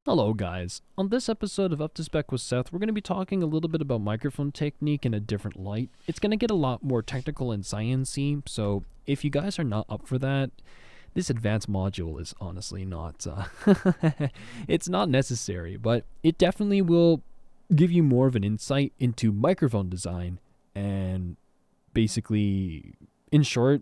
Hello guys, on this episode of Up to Spec with Seth, we're going to be talking a little bit about microphone technique in a different light. It's going to get a lot more technical and sciencey, so if you guys are not up for that, this advanced module is honestly not, it's not necessary, but it definitely will give you more of an insight into microphone design and basically, in short,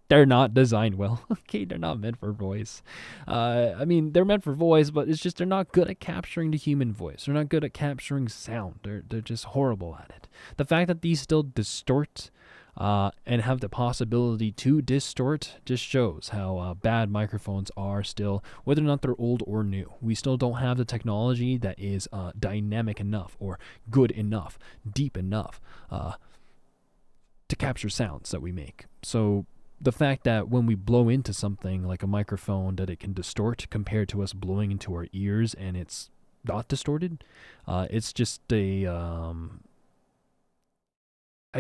they're not designed well. Okay, they're not meant for voice. They're meant for voice, but it's just they're not good at capturing the human voice. They're not good at capturing sound. They're just horrible at it. The fact that these still distort and have the possibility to distort just shows how bad microphones are still, whether or not they're old or new. We still don't have the technology that is dynamic enough or good enough, deep enough to capture sounds that we make. So the fact that when we blow into something like a microphone that it can distort compared to us blowing into our ears and it's not distorted, it's just I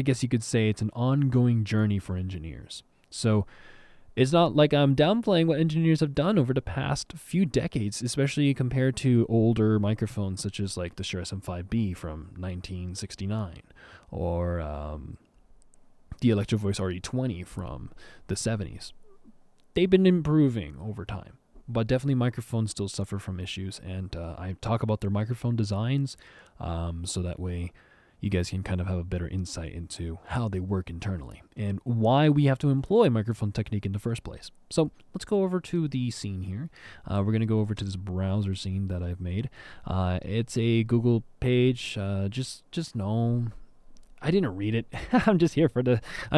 guess you could say it's an ongoing journey for engineers. So it's not like I'm downplaying what engineers have done over the past few decades, especially compared to older microphones such as like the Shure SM5B from 1969 or the Electro Voice RE20 from the 70s. They've been improving over time, but definitely microphones still suffer from issues, and I talk about their microphone designs so that way you guys can kind of have a better insight into how they work internally and why we have to employ microphone technique in the first place. So let's go over to the scene here. We're going to go over to this browser scene that I've made. It's a Google page. Just know I didn't read it. I'm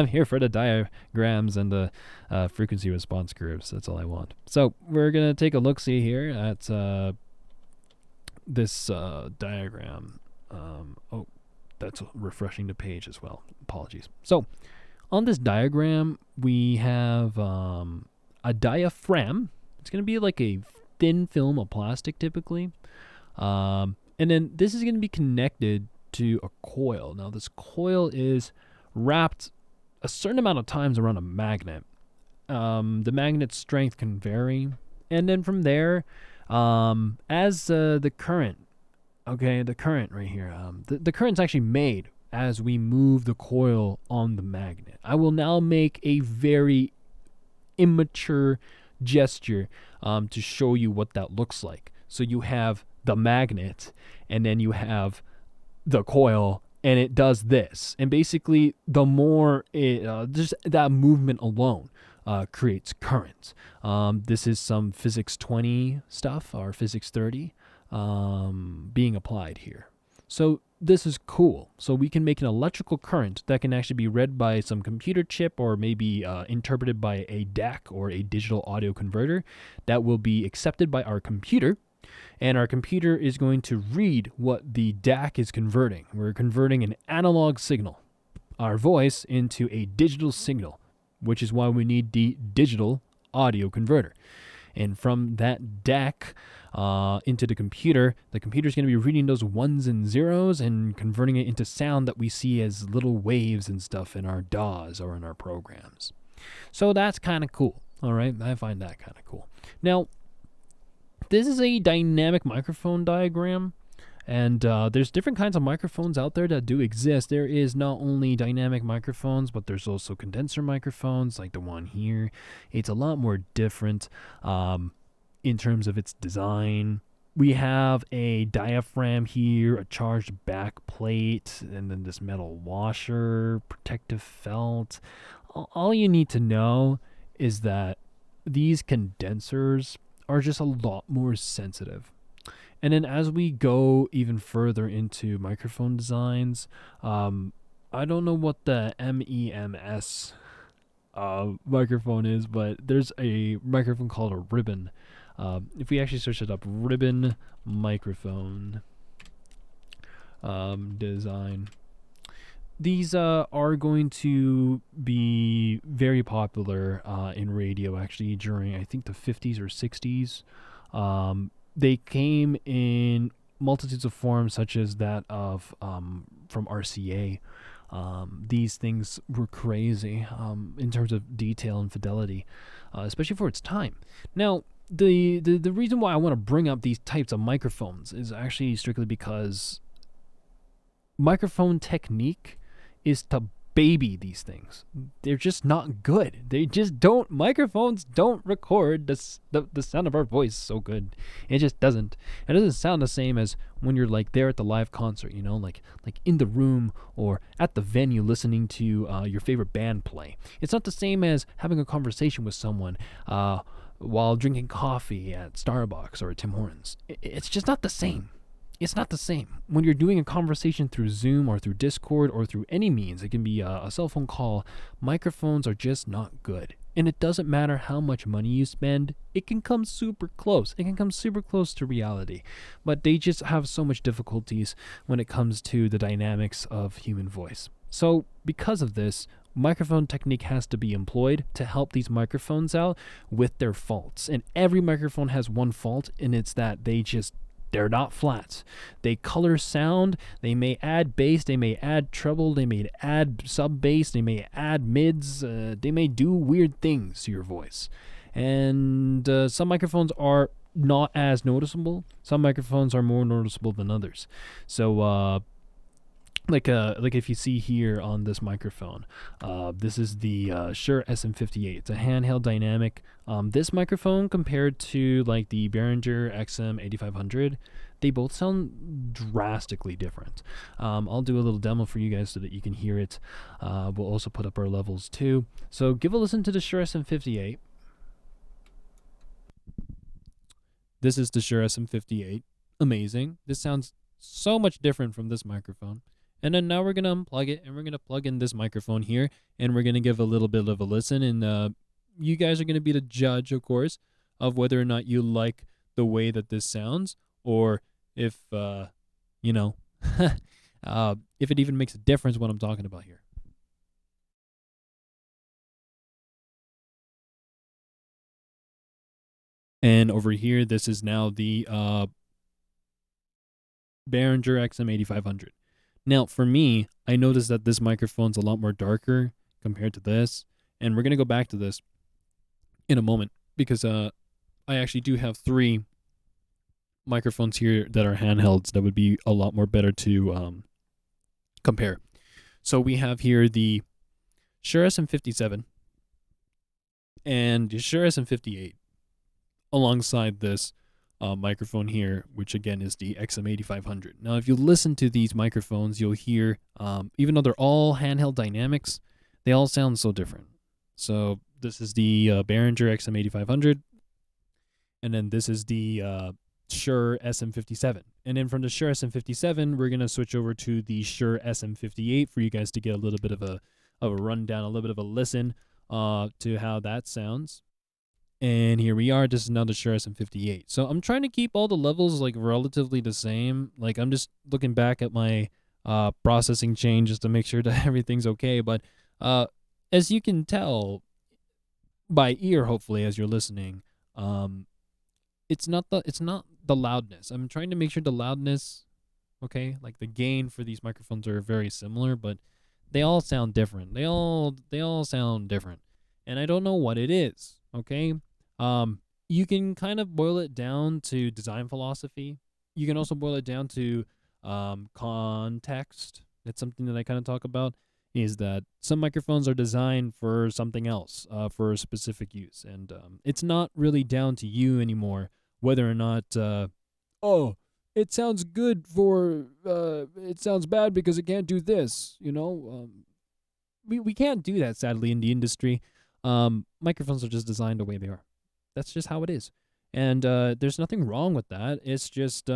here for the diagrams and the frequency response curves. That's all I want. So we're gonna take a look see here at this diagram. That's refreshing the page as well. Apologies. So on this diagram we have a diaphragm. It's gonna be like a thin film of plastic typically, and then this is gonna be connected to a coil. Now this coil is wrapped a certain amount of times around a magnet. The magnet strength can vary, and then from there, as the current, the current right here, the current's actually made as we move the coil on the magnet. I will now make a very immature gesture to show you what that looks like. So you have the magnet, and then you have the coil, and it does this, and basically the more it just that movement alone creates current. This is some physics 20 stuff or physics 30 being applied here. So this is cool. So we can make an electrical current that can actually be read by some computer chip or maybe interpreted by a DAC or a digital audio converter that will be accepted by our computer. And our computer is going to read what the DAC is converting. We're converting an analog signal, our voice, into a digital signal, which is why we need the digital audio converter. And from that DAC into the computer's going to be reading those ones and zeros and converting it into sound that we see as little waves and stuff in our DAWs or in our programs. So that's kind of cool. All right, I find that kind of cool. Now, this is a dynamic microphone diagram, and there's different kinds of microphones out there that do exist. There is not only dynamic microphones, but there's also condenser microphones like the one here. It's a lot more different in terms of its design. We have a diaphragm here, a charged back plate, and then this metal washer, protective felt. All you need to know is that these condensers are just a lot more sensitive. And then as we go even further into microphone designs, I don't know what the MEMS microphone is, but there's a microphone called a ribbon. If we actually search it up, ribbon microphone design. These are going to be very popular in radio, actually, during, I think, the 50s or 60s. They came in multitudes of forms, such as that of from RCA. These things were crazy in terms of detail and fidelity, especially for its time. Now, the reason why I want to bring up these types of microphones is actually strictly because microphone technique is to baby these things. They're just not good. They just don't. Microphones don't record the sound of our voice so good. It just doesn't. It doesn't sound the same as when you're like there at the live concert, you know, like in the room or at the venue listening to your favorite band play. It's not the same as having a conversation with someone while drinking coffee at Starbucks or at Tim Hortons. It's just not the same. It's not the same. When you're doing a conversation through Zoom or through Discord or through any means, it can be a cell phone call, microphones are just not good. And it doesn't matter how much money you spend, it can come super close. It can come super close to reality. But they just have so much difficulties when it comes to the dynamics of human voice. So because of this, microphone technique has to be employed to help these microphones out with their faults. And every microphone has one fault, and it's that they're not flat. They color sound. They may add bass. They may add treble. They may add sub bass. They may add mids. They may do weird things to your voice. And some microphones are not as noticeable. Some microphones are more noticeable than others. So like if you see here on this microphone, this is the Shure SM58. It's a handheld dynamic. This microphone compared to like the Behringer XM8500, they both sound drastically different. I'll do a little demo for you guys so that you can hear it. We'll also put up our levels too. So give a listen to the Shure SM58. This is the Shure SM58. Amazing. This sounds so much different from this microphone. And then now we're going to unplug it, and we're going to plug in this microphone here, and we're going to give a little bit of a listen. And you guys are going to be the judge, of course, of whether or not you like the way that this sounds, or if, you know, if it even makes a difference what I'm talking about here. And over here, this is now the Behringer XM8500. Now, for me, I noticed that this microphone's a lot more darker compared to this. And we're going to go back to this in a moment because I actually do have 3 microphones here that are handhelds that would be a lot more better to compare. So we have here the Shure SM57 and the Shure SM58 alongside this microphone here, which again is the XM8500. Now, if you listen to these microphones, you'll hear, even though they're all handheld dynamics, they all sound so different. So this is the Behringer XM8500, and then this is the Shure SM57. And then from the Shure SM57, we're going to switch over to the Shure SM58 for you guys to get a little bit of a rundown, a little bit of a listen to how that sounds. And here we are. This is now the Shure SM58. So I'm trying to keep all the levels like relatively the same. Like I'm just looking back at my processing chain just to make sure that everything's okay. But as you can tell by ear, hopefully, as you're listening, it's not the loudness. I'm trying to make sure the loudness, okay, like the gain for these microphones are very similar, but they all sound different. They all sound different, and I don't know what it is. Okay. You can kind of boil it down to design philosophy. You can also boil it down to context. That's something that I kind of talk about, is that some microphones are designed for something else, for a specific use. And it's not really down to you anymore whether or not, it sounds good for, it sounds bad because it can't do this, you know? We can't do that, sadly, in the industry. Microphones are just designed the way they are. That's just how it is. And there's nothing wrong with that. It's just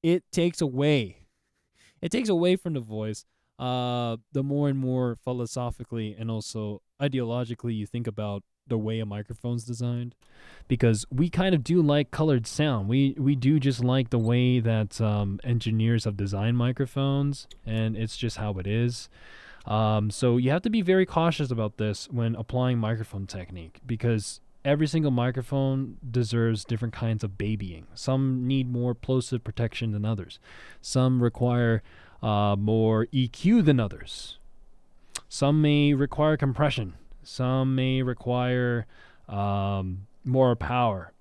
it takes away from the voice the more and more philosophically and also ideologically you think about the way a microphone's designed, because we kind of do like colored sound. We do just like the way that engineers have designed microphones, and it's just how it is. So you have to be very cautious about this when applying microphone technique, because every single microphone deserves different kinds of babying. Some need more plosive protection than others. Some require more EQ than others. Some may require compression. Some may require, more power.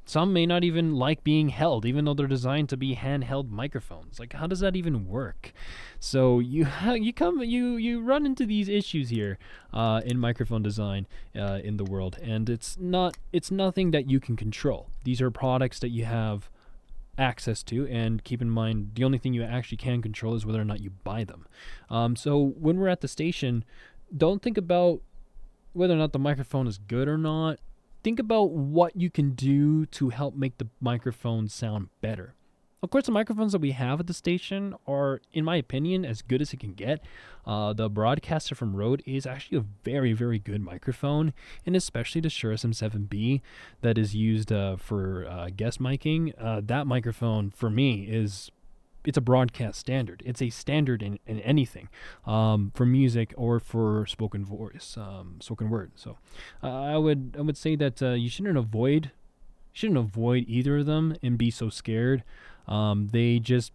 Some may not even like being held, even though they're designed to be handheld microphones. Like, how does that even work? So you run into these issues here in microphone design in the world, and it's nothing that you can control. These are products that you have access to, and keep in mind the only thing you actually can control is whether or not you buy them. So when we're at the station, don't think about whether or not the microphone is good or not. Think about what you can do to help make the microphone sound better. Of course, the microphones that we have at the station are, in my opinion, as good as it can get. The Broadcaster from Rode is actually a very, very good microphone, and especially the Shure SM7B that is used for guest miking. That microphone, for me, it's a broadcast standard. It's a standard in anything, for music or for spoken word. So I would say that you shouldn't avoid either of them and be so scared. They just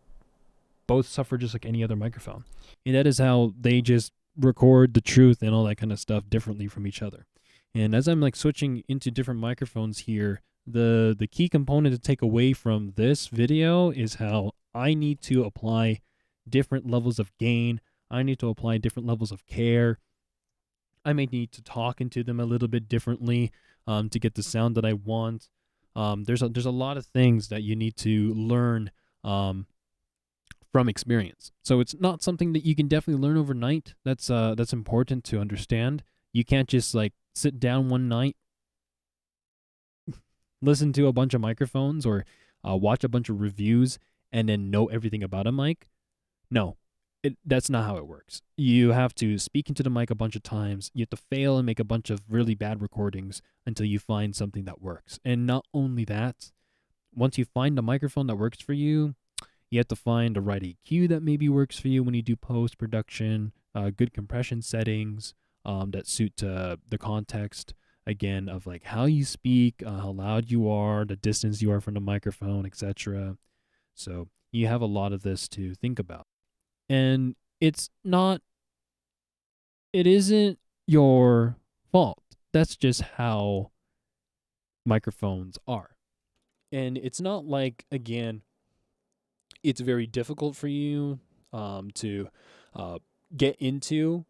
both suffer just like any other microphone, and that is how they just record the truth and all that kind of stuff differently from each other. And as I'm like switching into different microphones here, the key component to take away from this video is how I need to apply different levels of gain. I need to apply different levels of care. I may need to talk into them a little bit differently to get the sound that I want. There's a lot of things that you need to learn from experience. So it's not something that you can definitely learn overnight. That's important to understand. You can't just like sit down one night, listen to a bunch of microphones, or watch a bunch of reviews and then know everything about a mic. No, that's not how it works. You have to speak into the mic a bunch of times. You have to fail and make a bunch of really bad recordings until you find something that works. And not only that, once you find a microphone that works for you, you have to find the right EQ that maybe works for you when you do post-production, good compression settings that suit the context, again, of like how you speak, how loud you are, the distance you are from the microphone, etc. So you have a lot of this to think about. And it isn't your fault. That's just how microphones are. And it's not like, again, it's very difficult for you to get into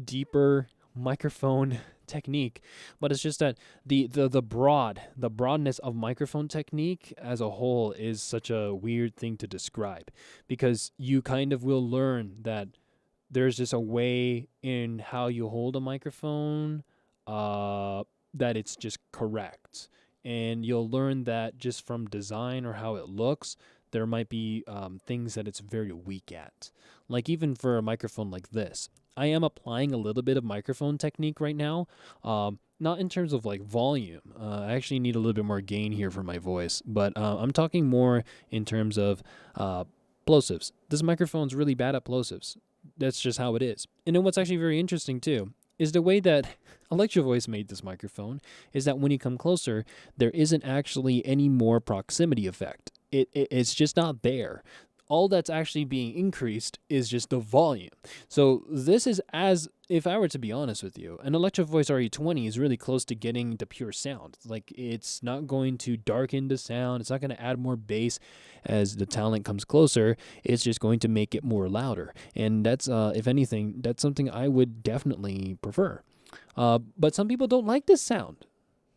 deeper microphone technique, but it's just that the broadness of microphone technique as a whole is such a weird thing to describe, because you kind of will learn that there's just a way in how you hold a microphone that it's just correct, and you'll learn that just from design or how it looks, there might be things that it's very weak at. Like even for a microphone like this, I am applying a little bit of microphone technique right now, not in terms of like volume. I actually need a little bit more gain here for my voice, but I'm talking more in terms of plosives. This microphone's really bad at plosives. That's just how it is. And then what's actually very interesting too is the way that Electro Voice made this microphone is that when you come closer, there isn't actually any more proximity effect. It's just not there. All that's actually being increased is just the volume. So this is, as if I were to be honest with you, an Electro Voice RE20 is really close to getting the pure sound. Like, it's not going to darken the sound. It's not going to add more bass as the talent comes closer. It's just going to make it more louder. And that's, if anything, that's something I would definitely prefer. But some people don't like this sound.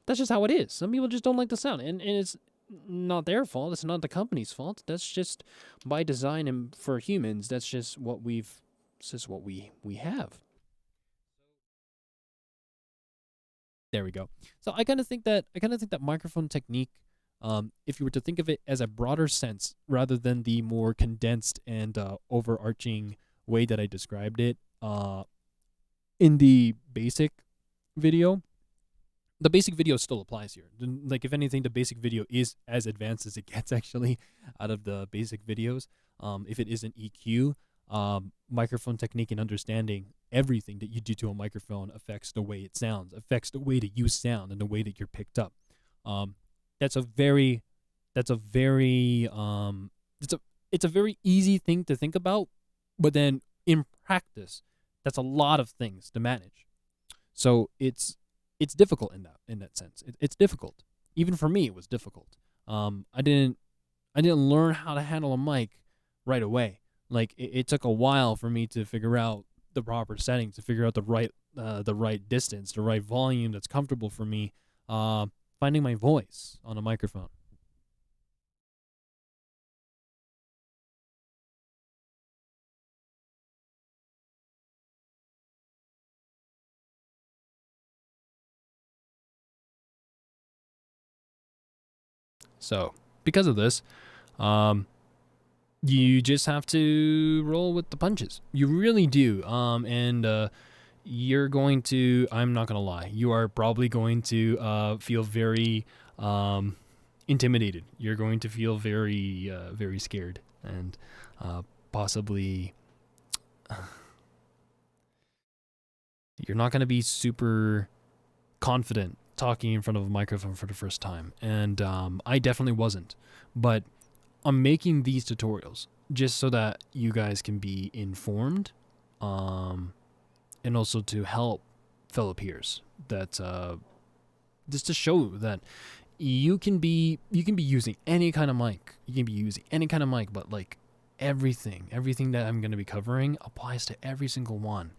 That's just how it is. Some people just don't like the sound. And it's not their fault. It's not the company's fault. That's just by design, and for humans, that's just what we have. There we go. So I kind of think that microphone technique, if you were to think of it as a broader sense rather than the more condensed and overarching way that I described it in the basic video, the basic video still applies here. Like, if anything, the basic video is as advanced as it gets, actually, out of the basic videos. If it isn't EQ, microphone technique and understanding everything that you do to a microphone affects the way it sounds, affects the way that you sound and the way that you're picked up. It's a very easy thing to think about, but then in practice, that's a lot of things to manage. So it's it's difficult in that sense. It's difficult. Even for me, it was difficult. I didn't learn how to handle a mic right away. Like it took a while for me to figure out the proper settings, to figure out the right distance, the right volume that's comfortable for me. Finding my voice on a microphone. So because of this, you just have to roll with the punches. You really do. And you're going to, I'm not going to lie, you are probably going to feel very intimidated. You're going to feel very, very scared and possibly you're not going to be super confident talking in front of a microphone for the first time. And I definitely wasn't. But I'm making these tutorials just so that you guys can be informed, and also to help fellow peers. That just to show that you can be using any kind of mic. You can be using any kind of mic, but like everything that I'm going to be covering applies to every single one.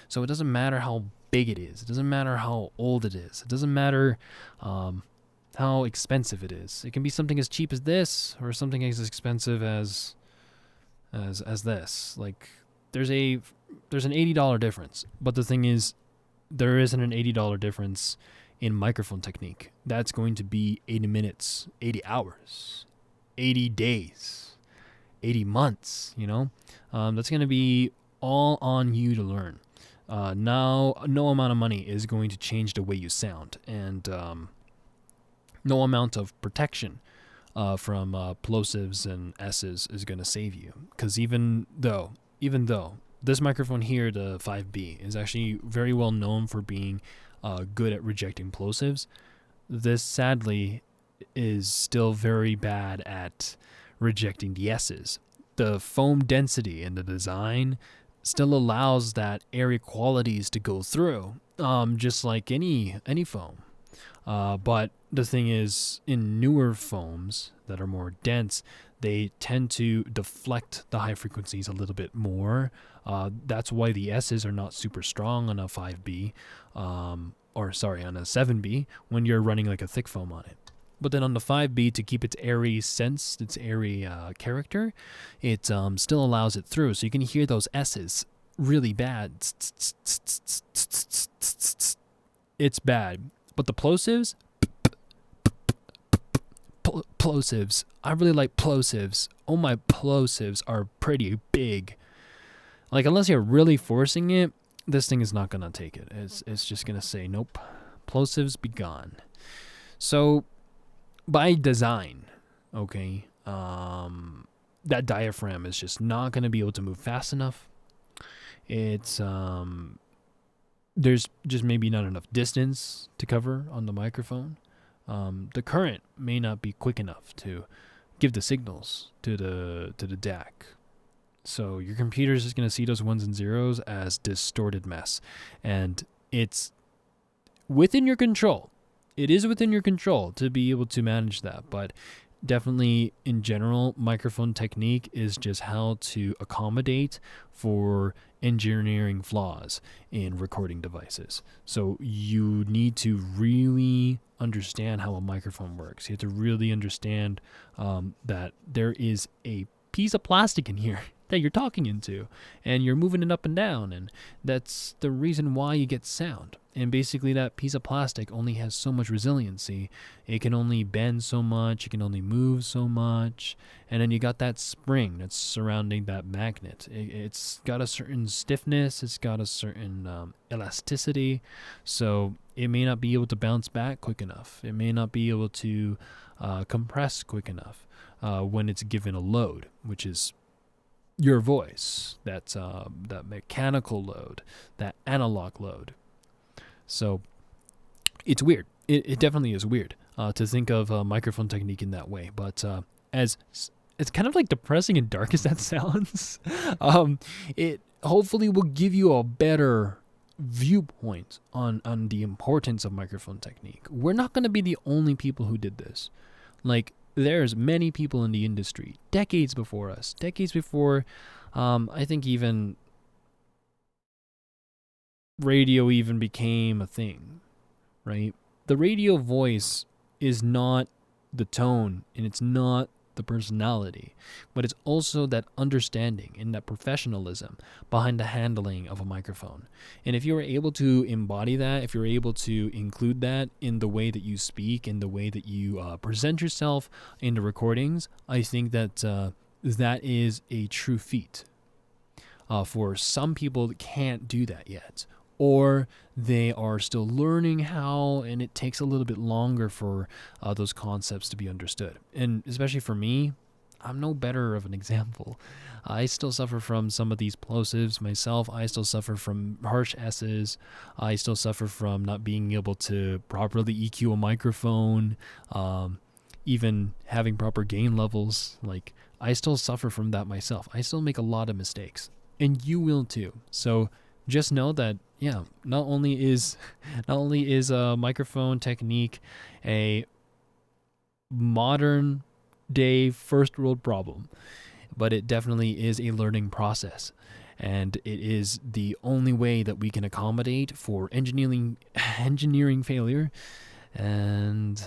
So it doesn't matter how big it is. It doesn't matter how old it is. It doesn't matter how expensive it is. It can be something as cheap as this or something as expensive as this. Like there's an $80 difference. But the thing is, there isn't an $80 difference in microphone technique. That's going to be 80 minutes, 80 hours, 80 days, 80 months, you know? That's going to be all on you to learn. Now, no amount of money is going to change the way you sound, and no amount of protection from plosives and S's is going to save you. Because even though this microphone here, the 5B, is actually very well known for being good at rejecting plosives, this sadly is still very bad at rejecting the S's. The foam density in the design still allows that airy qualities to go through, just like any foam. But the thing is, in newer foams that are more dense, they tend to deflect the high frequencies a little bit more. That's why the S's are not super strong on a 5B, on a 7B when you're running like a thick foam on it. But then on the 5B, to keep its airy sense, its airy character, it still allows it through. So you can hear those S's really bad. It's bad. But the plosives, plosives, I really like plosives. Oh, my plosives are pretty big. Like, unless you're really forcing it, this thing is not going to take it. It's just going to say, nope, plosives be gone. So by design, okay, that diaphragm is just not going to be able to move fast enough. It's there's just maybe not enough distance to cover on the microphone. The current may not be quick enough to give the signals to the DAC. So your computer is just going to see those ones and zeros as distorted mess, and it's within your control. It is within your control to be able to manage that, but definitely in general, microphone technique is just how to accommodate for engineering flaws in recording devices. So you need to really understand how a microphone works. You have to really understand that there is a piece of plastic in here that you're talking into, and you're moving it up and down, and that's the reason why you get sound. And basically that piece of plastic only has so much resiliency. It can only bend so much, it can only move so much, and then you got that spring that's surrounding that magnet. It's got a certain stiffness, it's got a certain elasticity, so it may not be able to bounce back quick enough. It may not be able to compress quick enough when it's given a load, which is your voice, that mechanical load, that analog load. So it's weird. It definitely is weird to think of microphone technique in that way. But as it's kind of like depressing and dark as that sounds, it hopefully will give you a better viewpoint on the importance of microphone technique. We're not going to be the only people who did this. Like, there's many people in the industry, decades before us, decades before, I think even radio even became a thing, right? The radio voice is not the tone, and it's not the personality, but it's also that understanding and that professionalism behind the handling of a microphone. And if you're able to embody that, if you're able to include that in the way that you speak, in the way that you present yourself in the recordings, I think that that is a true feat. For some people that can't do that yet, or they are still learning how, and it takes a little bit longer for those concepts to be understood. And especially for me, I'm no better of an example. I still suffer from some of these plosives myself. I still suffer from harsh S's. I still suffer from not being able to properly EQ a microphone, even having proper gain levels. Like, I still suffer from that myself. I still make a lot of mistakes, and you will too. So just know that, yeah, not only is a microphone technique a modern day first world problem, but it definitely is a learning process, and it is the only way that we can accommodate for engineering failure and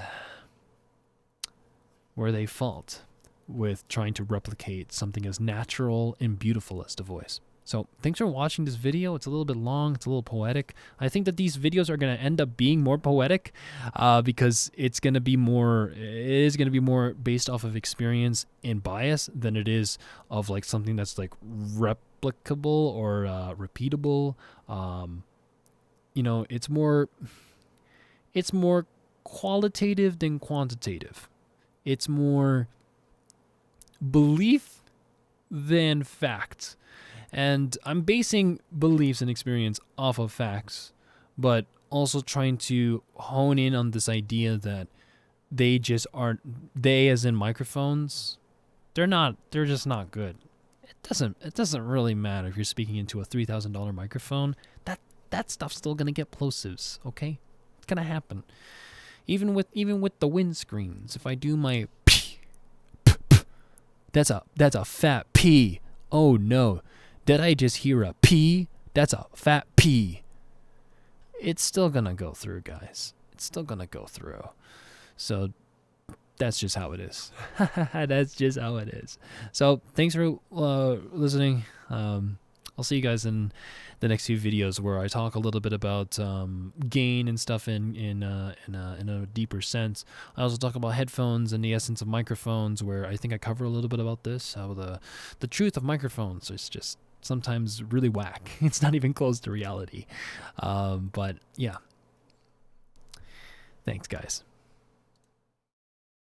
where they fault with trying to replicate something as natural and beautiful as the voice. So thanks for watching this video. It's a little bit long. It's a little poetic. I think that these videos are going to end up being more poetic because it is going to be more based off of experience and bias than it is of like something that's like replicable or repeatable. It's more qualitative than quantitative. It's more belief than fact. And I'm basing beliefs and experience off of facts, but also trying to hone in on this idea that they just aren't, they as in microphones, they're just not good. It doesn't really matter if you're speaking into a $3,000 microphone. That stuff's still gonna get plosives, okay? It's gonna happen. Even with the windscreens, if I do my p, that's a fat P. Oh no. Did I just hear a P? That's a fat P. It's still gonna go through, guys. It's still gonna go through. So that's just how it is. That's just how it is. So thanks for listening. I'll see you guys in the next few videos where I talk a little bit about gain and stuff in a deeper sense. I also talk about headphones and the essence of microphones, where I think I cover a little bit about this, how the truth of microphones is just sometimes really whack. It's not even close to reality. But yeah. Thanks, guys.